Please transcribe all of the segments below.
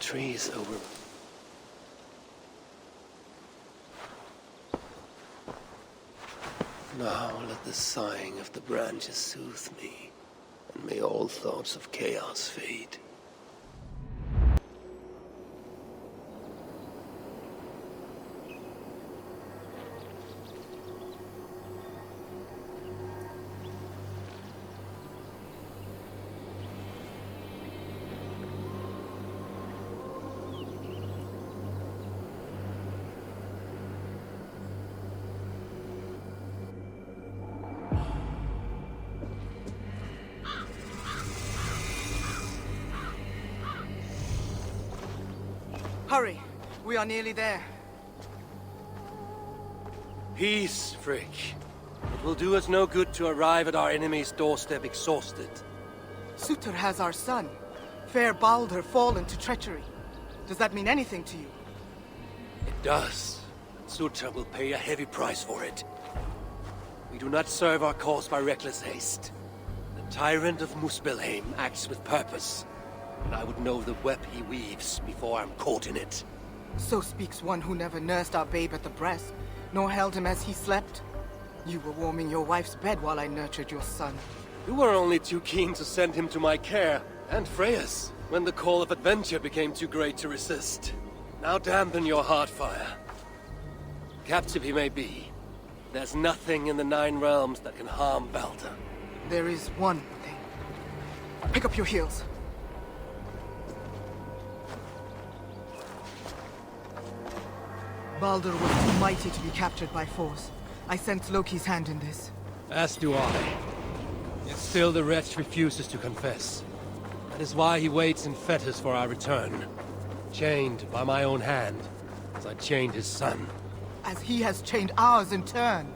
trees over. Now let the sighing of the branches soothe me, and may all thoughts of chaos fade. Hurry! We are nearly there. Peace, Frick. It will do us no good to arrive at our enemy's doorstep exhausted. Surtr has our son. Fair Baldur fallen to treachery. Does that mean anything to you? It does. Surtr will pay a heavy price for it. We do not serve our cause by reckless haste. The tyrant of Muspelheim acts with purpose. And I would know the web he weaves before I'm caught in it. So speaks one who never nursed our babe at the breast, nor held him as he slept. You were warming your wife's bed while I nurtured your son. You were only too keen to send him to my care, and Freya's, when the call of adventure became too great to resist. Now dampen your heart fire. Captive he may be, there's nothing in the Nine Realms that can harm Baldur. There is one thing. Pick up your heels. Baldur was too mighty to be captured by force. I sense Loki's hand in this. As do I. Yet still the wretch refuses to confess. That is why he waits in fetters for our return. Chained by my own hand, as I chained his son. As he has chained ours in turn.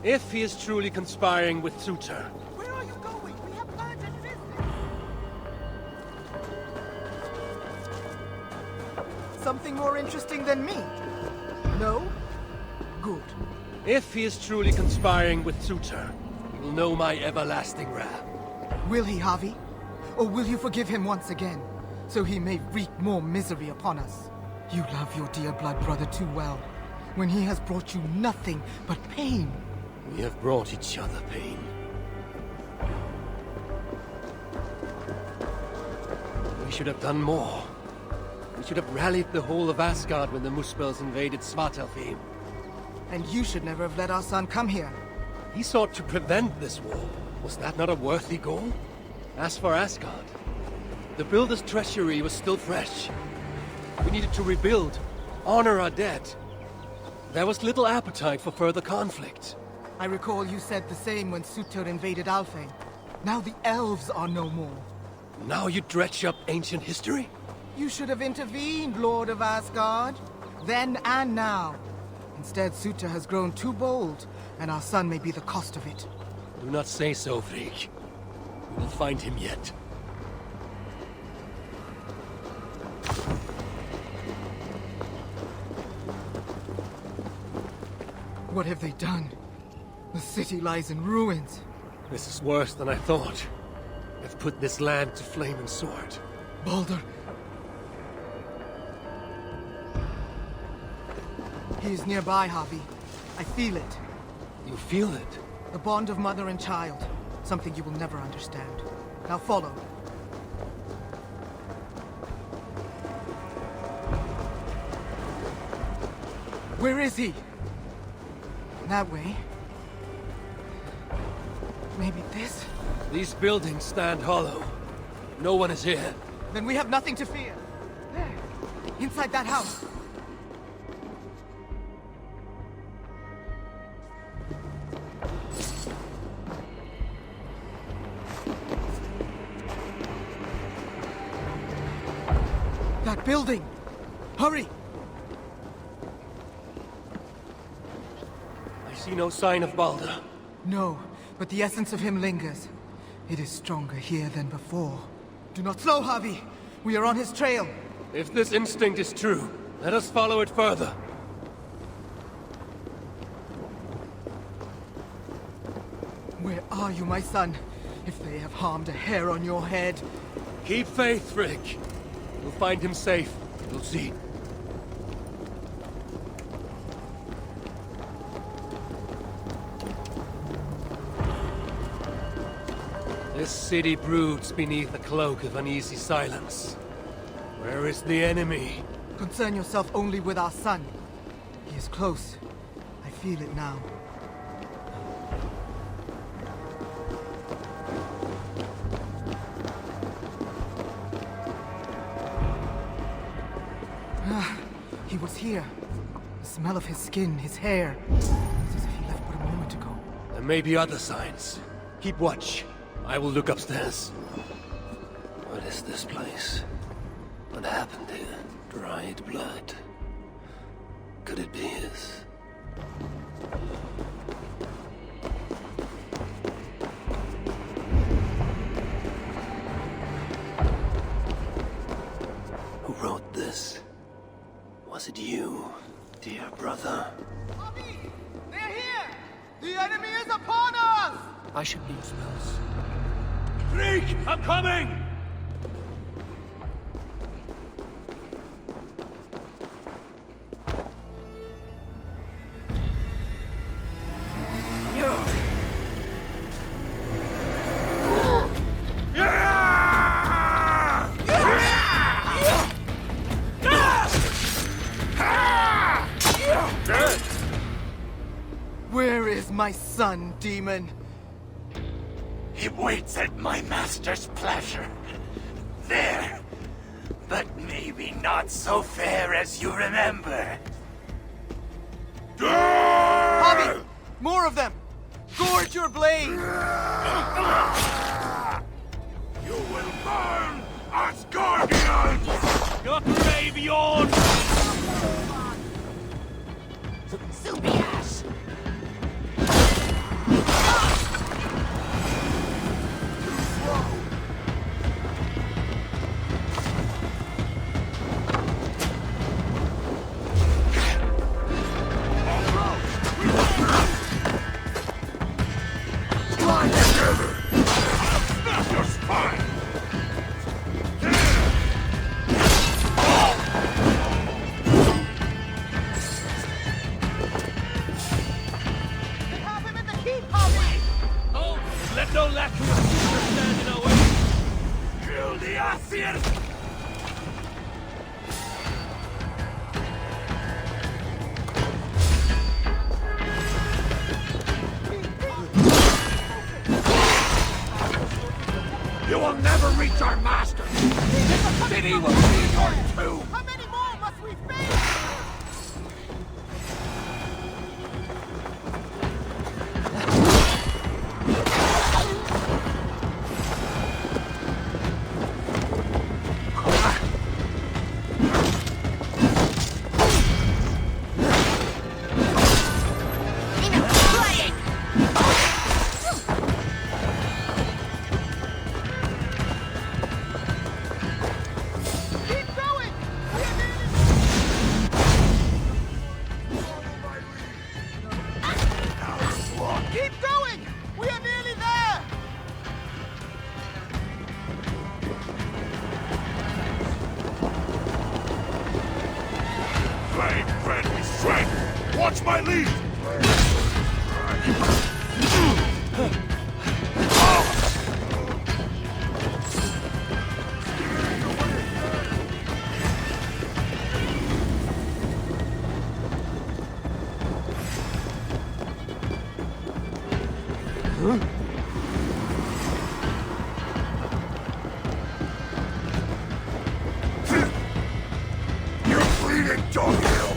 If he is truly conspiring with Surtr. Where are you going? We have urgent business. Something more interesting than me? No? Good. If he is truly conspiring with Surtr, he will know my everlasting wrath. Will he, Harvey? Or will you forgive him once again, so he may wreak more misery upon us? You love your dear blood brother too well, when he has brought you nothing but pain. We have brought each other pain. We should have done more. We should have rallied the whole of Asgard when the Muspels invaded Svartalfheim. And you should never have let our son come here. He sought to prevent this war. Was that not a worthy goal? As for Asgard, the Builder's treachery was still fresh. We needed to rebuild, honor our dead. There was little appetite for further conflict. I recall you said the same when Surtr invaded Alfheim. Now the elves are no more. Now you dredge up ancient history? You should have intervened, Lord of Asgard. Then and now. Instead, Surtr has grown too bold, and our son may be the cost of it. Do not say so, Frigg. We will find him yet. What have they done? The city lies in ruins. This is worse than I thought. They've put this land to flame and sword. Baldur. He is nearby, Harvey. I feel it. You feel it? The bond of mother and child. Something you will never understand. Now follow. Where is he? That way. Maybe this? These buildings stand hollow. No one is here. Then we have nothing to fear. There. Inside that house. That building! Hurry! I see no sign of Baldur. No, but the essence of him lingers. It is stronger here than before. Do not slow, Harvey! We are on his trail! If this instinct is true, let us follow it further. Where are you, my son? If they have harmed a hair on your head... Keep faith, Frick. We'll find him safe, You'll see. This city broods beneath a cloak of uneasy silence. Where is the enemy? Concern yourself only with our son. He is close. I feel it now. He was here. The smell of his skin, his hair. It's as if he left but a moment ago. There may be other signs. Keep watch. I will look upstairs. What is this place? What happened here? Dried blood. Could it be his? Who wrote this? Was it you, dear brother? Bobby! They're here! The enemy is upon us! I should need spells. Freak! I'm coming! Where is my son, demon? He waits at my master's pleasure. There. But maybe not so fair as you remember. Bobby! More of them! Gorge your blade! You will burn, Asgardians! Your grave yawn! Subiash! No lack of stand in our way. Kill the Asir! You will never reach our master! City will be yours too! How many more must we face? Watch my lead! You're bleeding, doghill!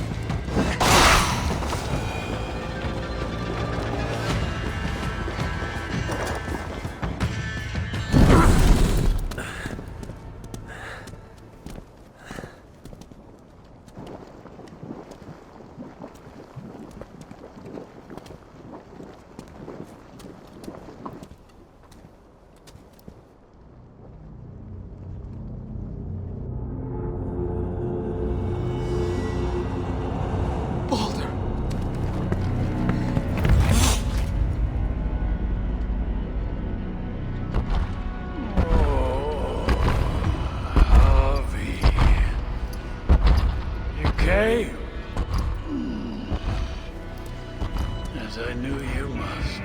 as I knew you must.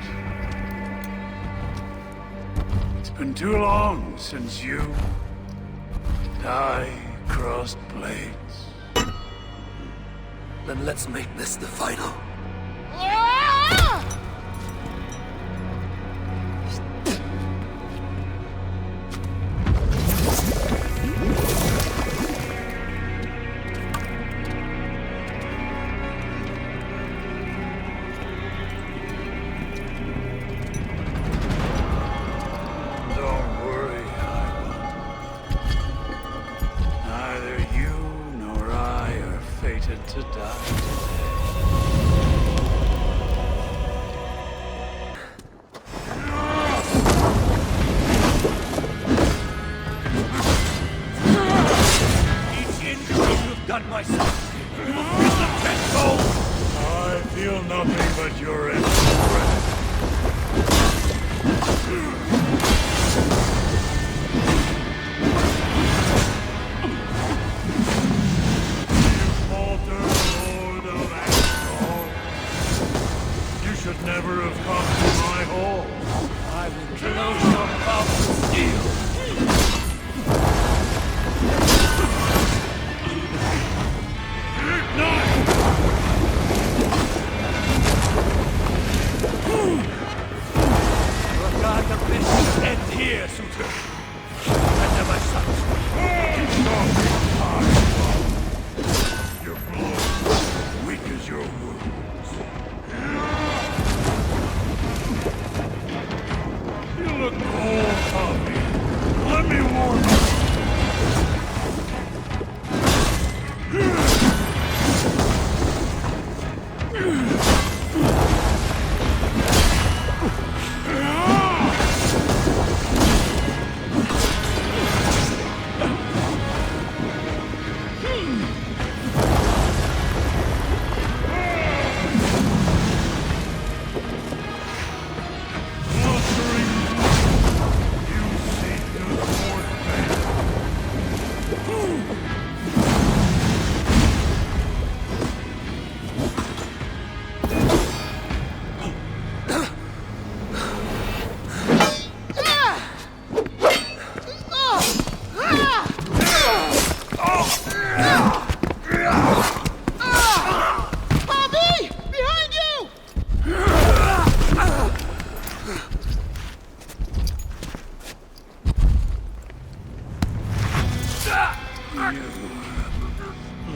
It's been too long since you and I crossed blades. Then let's make this the final. To die Each injury you've done myself, you will feel the tenfold. I feel nothing but your endless breath. Should never have come to my hall. I will close your mouth with steel. Ignite! Your god of vengeance ends here, Surtr. Surrender my sons. Your blow, weak as your wounds. You look cold, Tommy. Let me warm you.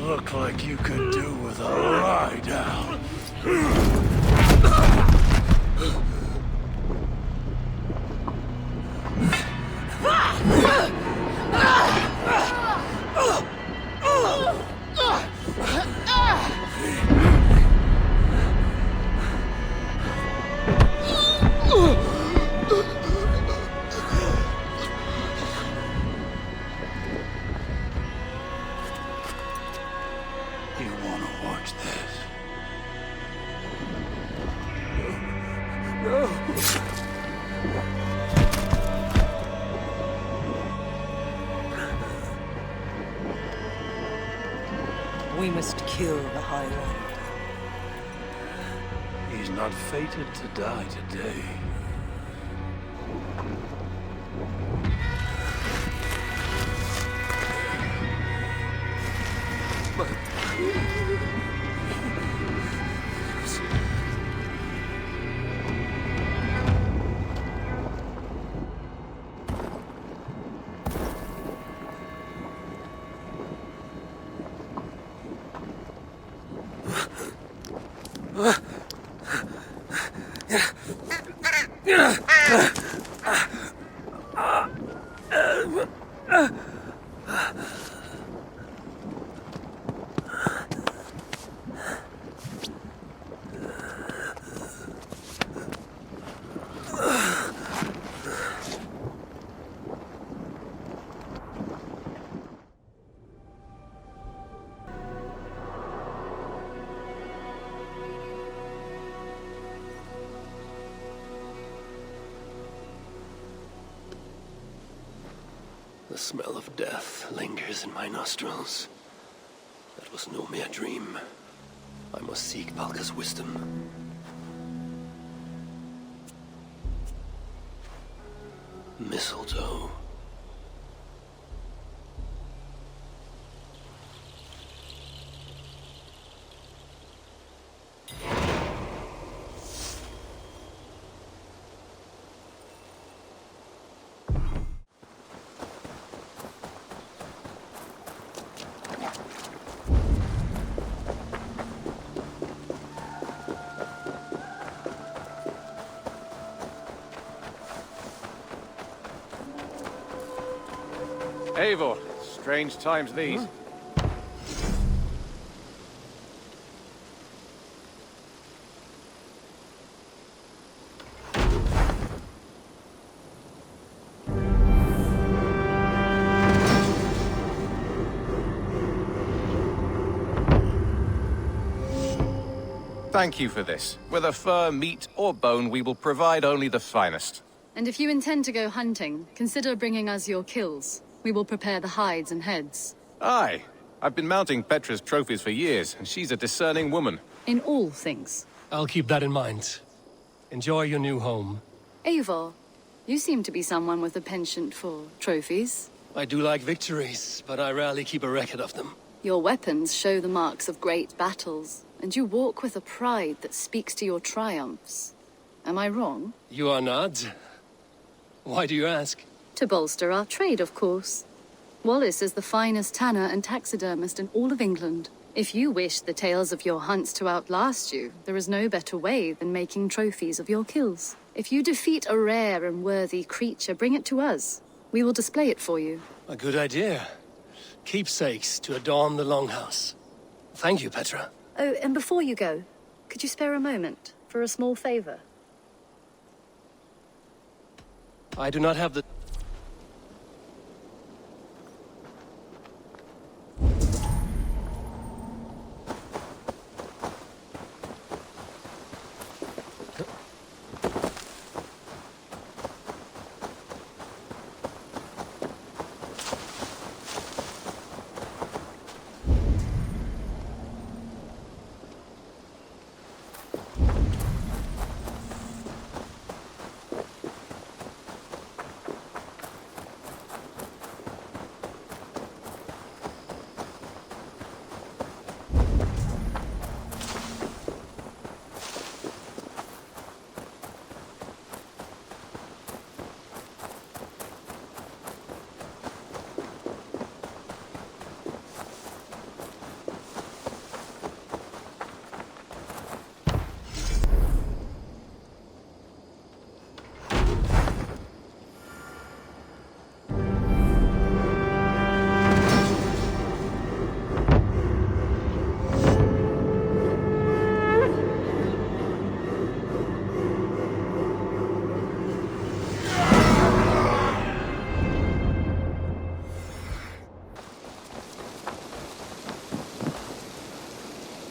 Look like you could do with a lie down. You want to watch this? No. We must kill the High One. He's not fated to die today. The smell of death lingers in my nostrils. That was no mere dream. I must seek Valka's wisdom. Mistletoe. Eivor, strange times these. Thank you for this. Whether fur, meat, or bone, we will provide only the finest. And if you intend to go hunting, consider bringing us your kills. We will prepare the hides and heads. Aye. I've been mounting Petra's trophies for years, and she's a discerning woman. In all things. I'll keep that in mind. Enjoy your new home. Eivor, you seem to be someone with a penchant for trophies. I do like victories, but I rarely keep a record of them. Your weapons show the marks of great battles, and you walk with a pride that speaks to your triumphs. Am I wrong? You are not. Why do you ask? To bolster our trade, of course. Wallace is the finest tanner and taxidermist in all of England. If you wish the tales of your hunts to outlast you, there is no better way than making trophies of your kills. If you defeat a rare and worthy creature, bring it to us. We will display it for you. A good idea. Keepsakes to adorn the longhouse. Thank you, Petra. Oh, and before you go, could you spare a moment for a small favor? I do not have the...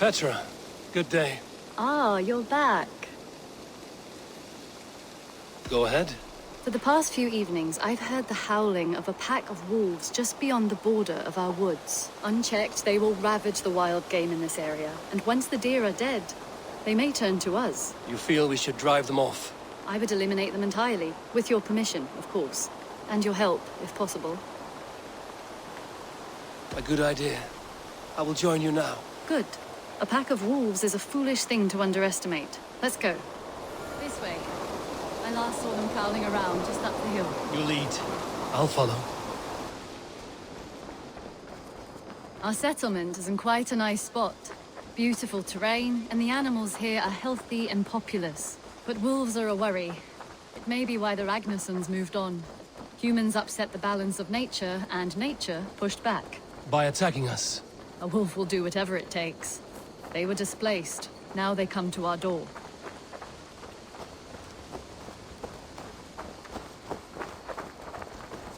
Petra, good day. Ah, you're back. Go ahead. For the past few evenings, I've heard the howling of a pack of wolves just beyond the border of our woods. Unchecked, they will ravage the wild game in this area, and once the deer are dead, they may turn to us. You feel we should drive them off? I would eliminate them entirely, with your permission, of course. And your help, if possible. A good idea. I will join you now. Good. A pack of wolves is a foolish thing to underestimate. Let's go. This way. I last saw them prowling around just up the hill. You lead. I'll follow. Our settlement is in quite a nice spot. Beautiful terrain, and the animals here are healthy and populous. But wolves are a worry. It may be why the Ragnarsons moved on. Humans upset the balance of nature, and nature pushed back. By attacking us. A wolf will do whatever it takes. They were displaced. Now they come to our door.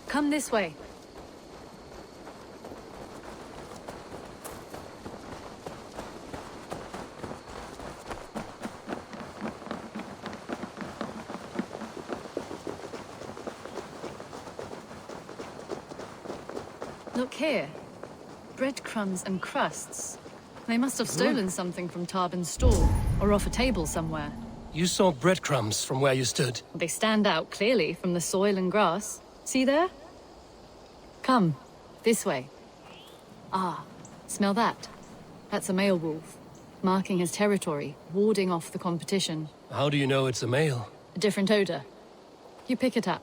Come this way. Look here. Breadcrumbs and crusts. They must have stolen something from Tarbin's store, or off a table somewhere. You saw breadcrumbs from where you stood. They stand out clearly from the soil and grass. See there? Come, this way. Ah, smell that? That's a male wolf, marking his territory, warding off the competition. How do you know it's a male? A different odor. You pick it up.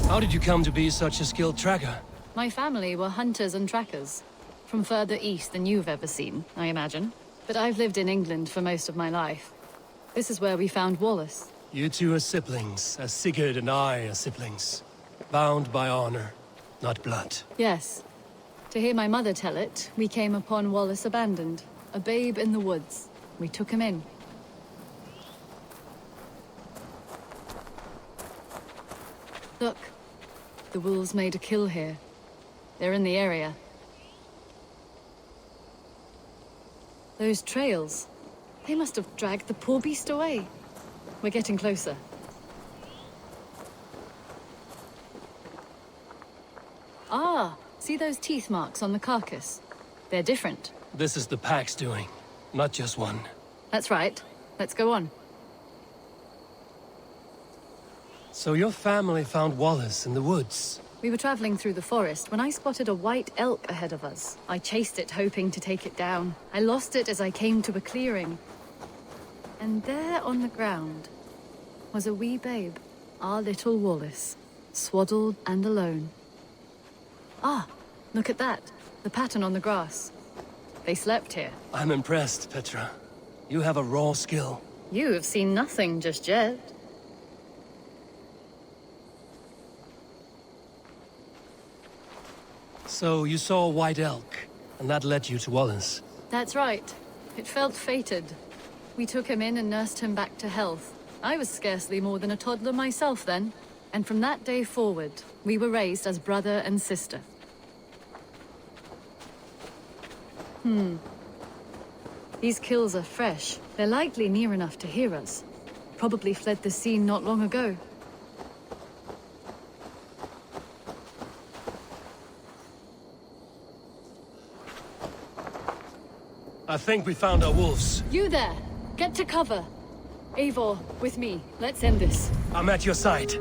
How did you come to be such a skilled tracker? My family were hunters and trackers. From further east than you've ever seen, I imagine. But I've lived in England for most of my life. This is where we found Wallace. You two are siblings, as Sigurd and I are siblings. Bound by honor, not blood. Yes. To hear my mother tell it, we came upon Wallace abandoned. A babe in the woods. We took him in. Look. The wolves made a kill here. They're in the area. Those trails. They must have dragged the poor beast away. We're getting closer. Ah, see those teeth marks on the carcass? They're different. This is the pack's doing, not just one. That's right. Let's go on. So your family found Wallace in the woods. We were traveling through the forest when I spotted a white elk ahead of us. I chased it, hoping to take it down. I lost it as I came to a clearing. And there on the ground was a wee babe, our little Wallace, swaddled and alone. Ah, look at that. The pattern on the grass. They slept here. I'm impressed, Petra. You have a raw skill. You have seen nothing just yet. So you saw a white elk, and that led you to Wallace. That's right. It felt fated. We took him in and nursed him back to health. I was scarcely more than a toddler myself then. And from that day forward, we were raised as brother and sister. These kills are fresh. They're likely near enough to hear us. Probably fled the scene not long ago. I think we found our wolves. You there! Get to cover! Eivor, with me. Let's end this. I'm at your side.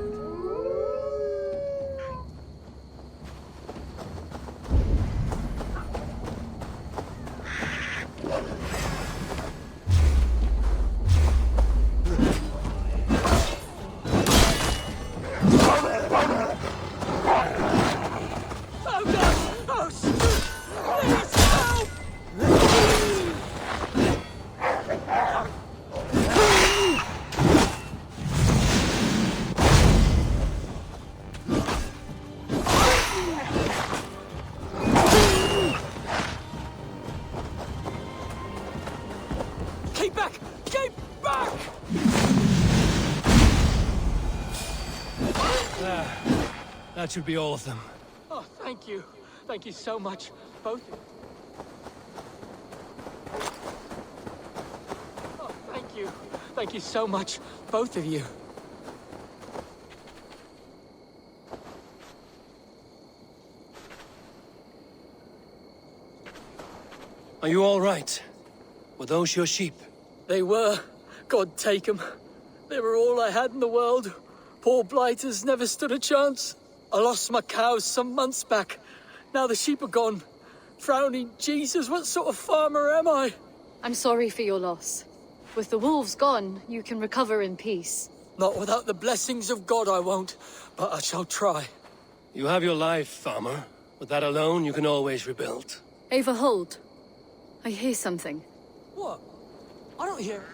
That should be all of them. Oh, thank you. Thank you so much, both of you. Oh, thank you. Thank you so much, both of you. Are you all right? Were those your sheep? They were. God take them. They were all I had in the world. Poor blighters never stood a chance. I lost my cows some months back. Now the sheep are gone. Frowning Jesus, what sort of farmer am I? I'm sorry for your loss. With the wolves gone, you can recover in peace. Not without the blessings of God I won't, but I shall try. You have your life, farmer. With that alone, you can always rebuild. Eivor, hold. I hear something. What? I don't hear...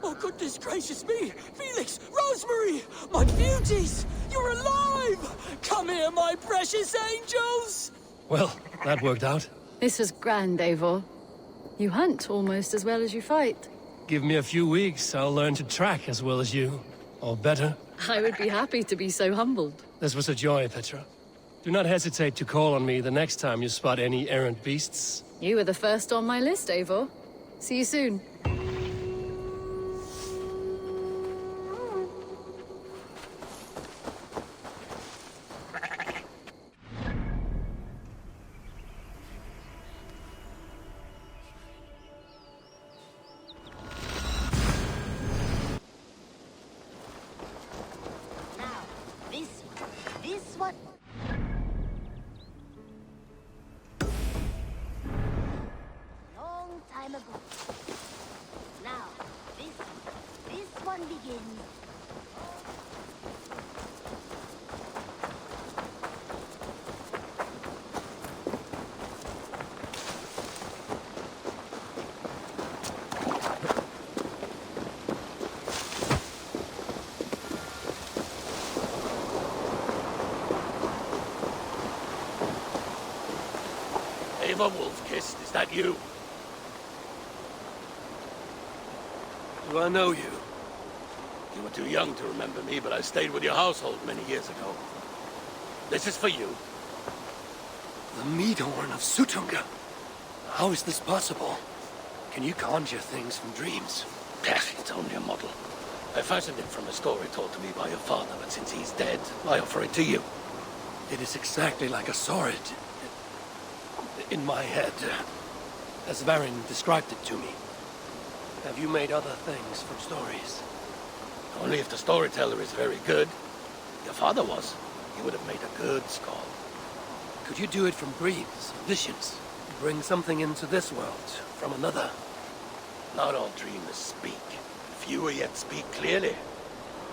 Oh, goodness gracious me! Felix! Rosemary! My beauties! You're alive! Come here, my precious angels! Well, that worked out. This was grand, Eivor. You hunt almost as well as you fight. Give me a few weeks, I'll learn to track as well as you. Or better. I would be happy to be so humbled. This was a joy, Petra. Do not hesitate to call on me the next time you spot any errant beasts. You were the first on my list, Eivor. See you soon. Eivor Wolf-Kissed, is that you? Do I know you? You were too young to remember me, but I stayed with your household many years ago. This is for you. The Meadhorn of Sutunga. How is this possible? Can you conjure things from dreams? It's only a model. I fashioned it from a story told to me by your father, but since he's dead, I offer it to you. It is exactly like I saw it. In my head. As Varin described it to me. Have you made other things from stories? Only if the storyteller is very good. Your father was. He would have made a good skull. Could you do it from dreams, visions? Bring something into this world from another? Not all dreamers speak. Fewer yet speak clearly.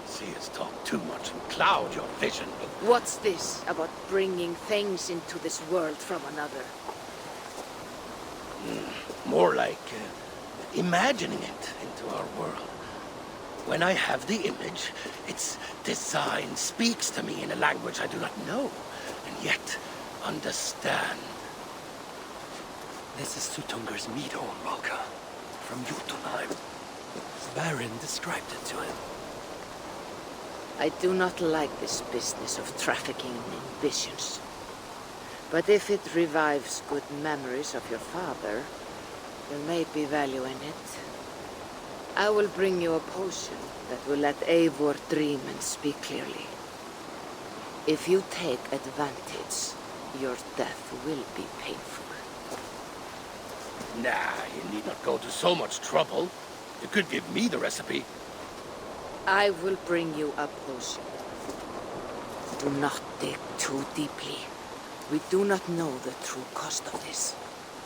Seers talk too much and cloud your vision. What's this about bringing things into this world from another? More like imagining it into our world. When I have the image, its design speaks to me in a language I do not know, and yet understand. This is Sutunger's Meadhorn, Volka. From Jotunheim. Varin described it to him. I do not like this business of trafficking in visions. But if it revives good memories of your father, there may be value in it. I will bring you a potion that will let Eivor dream and speak clearly. If you take advantage, your death will be painful. Nah, you need not go to so much trouble. You could give me the recipe. I will bring you a potion. Do not dig too deeply. We do not know the true cost of this.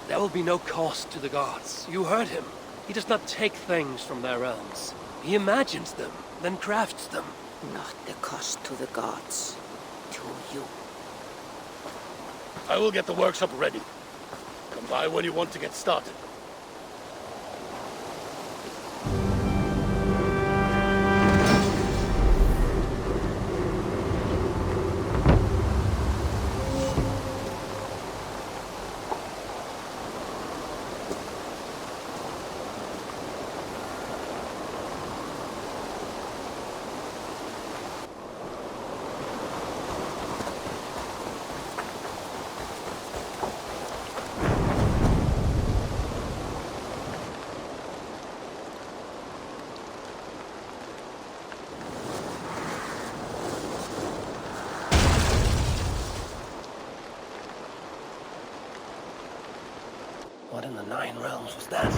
There will be no cost to the gods. You heard him. He does not take things from their realms. He imagines them, then crafts them. Not the cost to the gods. To you. I will get the workshop ready. Come by when you want to get started. What in the Nine Realms was that?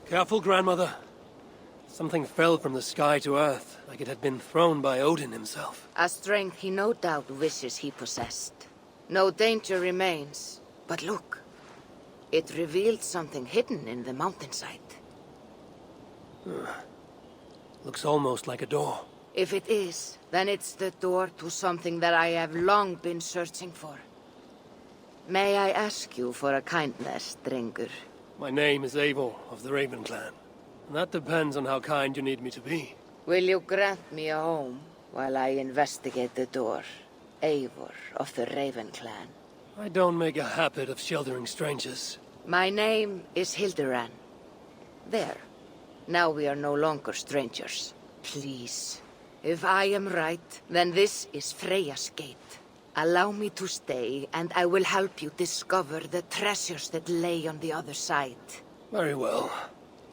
Careful, grandmother. Something fell from the sky to earth, like it had been thrown by Odin himself. A strength he no doubt wishes he possessed. No danger remains. But look. It revealed something hidden in the mountainside. Looks almost like a door. If it is, then it's the door to something that I have long been searching for. May I ask you for a kindness, Drengur? My name is Eivor of the Raven Clan. And that depends on how kind you need me to be. Will you grant me a home while I investigate the door? Eivor of the Raven Clan. I don't make a habit of sheltering strangers. My name is Hilderan. There. Now we are no longer strangers. Please. If I am right, then this is Freya's gate. Allow me to stay, and I will help you discover the treasures that lay on the other side. Very well.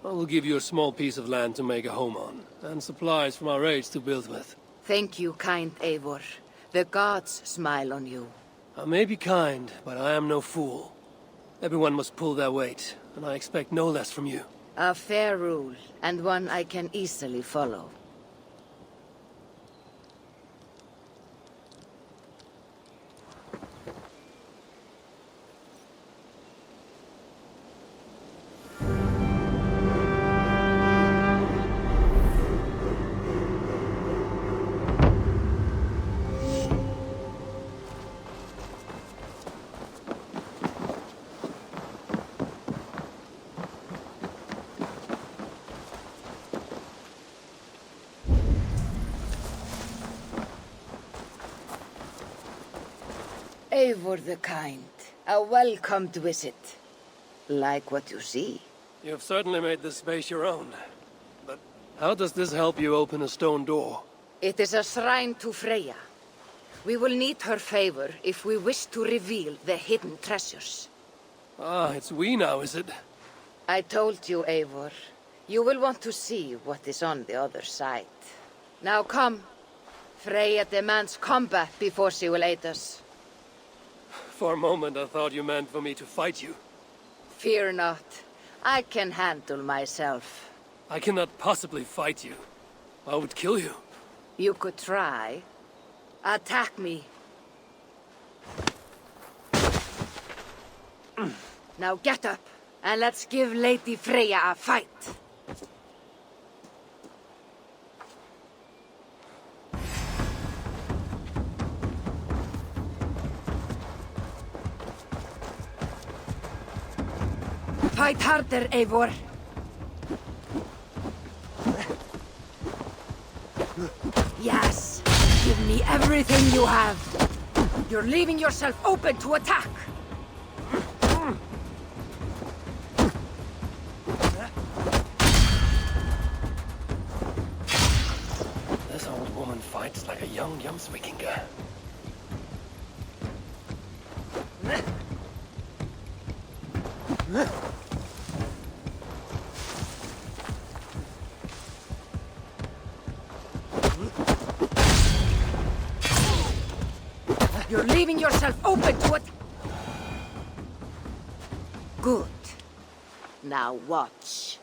I will give you a small piece of land to make a home on, and supplies from our raids to build with. Thank you, kind Eivor. The gods smile on you. I may be kind, but I am no fool. Everyone must pull their weight, and I expect no less from you. A fair rule, and one I can easily follow. Eivor the Kind, a welcomed visit. Like what you see. You've certainly made this space your own. But how does this help you open a stone door? It is a shrine to Freya. We will need her favor if we wish to reveal the hidden treasures. Ah, it's we now, is it? I told you, Eivor. You will want to see what is on the other side. Now come. Freya demands combat before she will aid us. For a moment I thought you meant for me to fight you. Fear not. I can handle myself. I cannot possibly fight you. I would kill you. You could try. Attack me. Now get up, and let's give Lady Freya a fight. Fight harder, Eivor. Yes. Give me everything you have. You're leaving yourself open to attack. This old woman fights like a young Vikinger. You're leaving yourself open to it. Good. Now watch.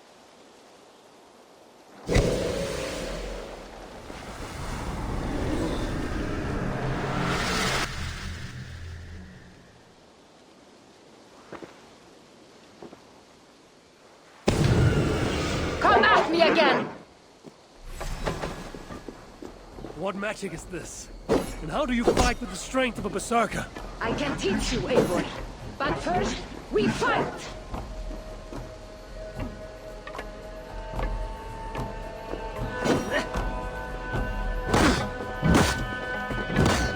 Come at me again! What magic is this? And how do you fight with the strength of a berserker? I can teach you, Eivor. But first, we fight!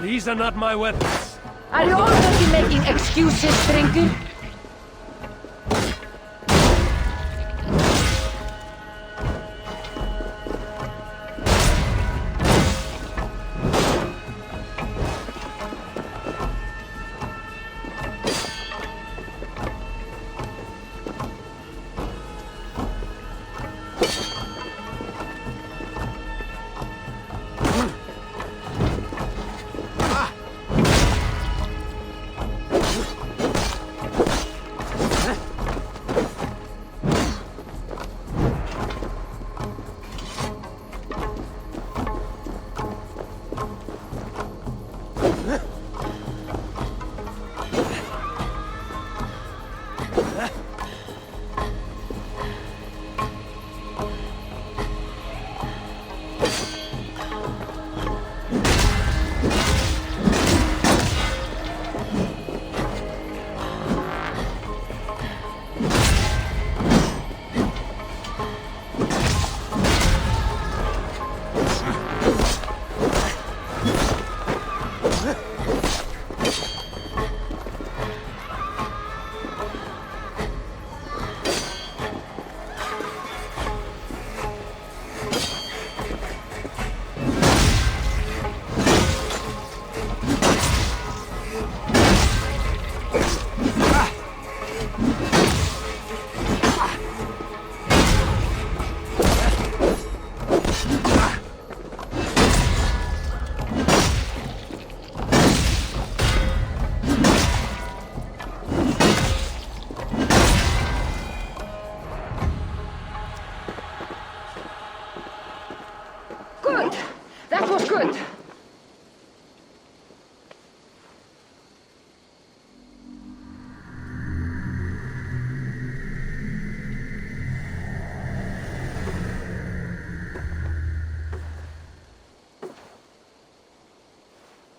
These are not my weapons. Are you already making excuses, Drinker?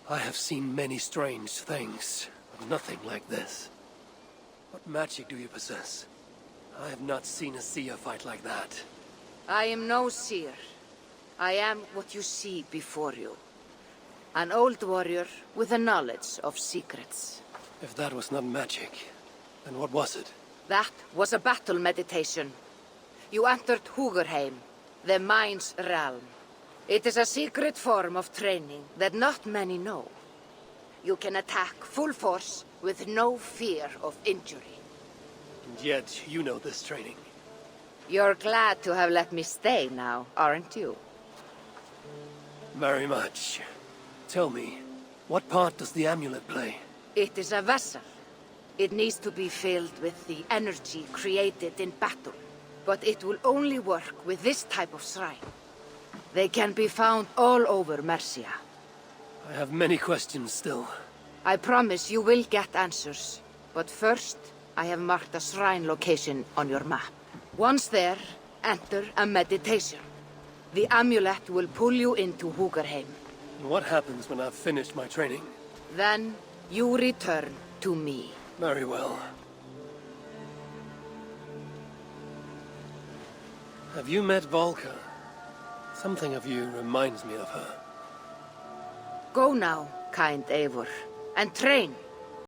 I have seen many strange things, but nothing like this. What magic do you possess? I have not seen a seer fight like that. I am no seer. I am what you see before you. An old warrior with a knowledge of secrets. If that was not magic, then what was it? That was a battle meditation. You entered Hugerheim, the mind's realm. It is a secret form of training that not many know. You can attack full force with no fear of injury. And yet, you know this training. You're glad to have let me stay now, aren't you? Very much. Tell me, what part does the amulet play? It is a vessel. It needs to be filled with the energy created in battle. But it will only work with this type of shrine. They can be found all over Mercia. I have many questions still. I promise you will get answers. But first, I have marked a shrine location on your map. Once there, enter a meditation. The amulet will pull you into Hugerheim. And what happens when I've finished my training? Then, you return to me. Very well. Have you met Volka? Something of you reminds me of her. Go now, kind Eivor, and train.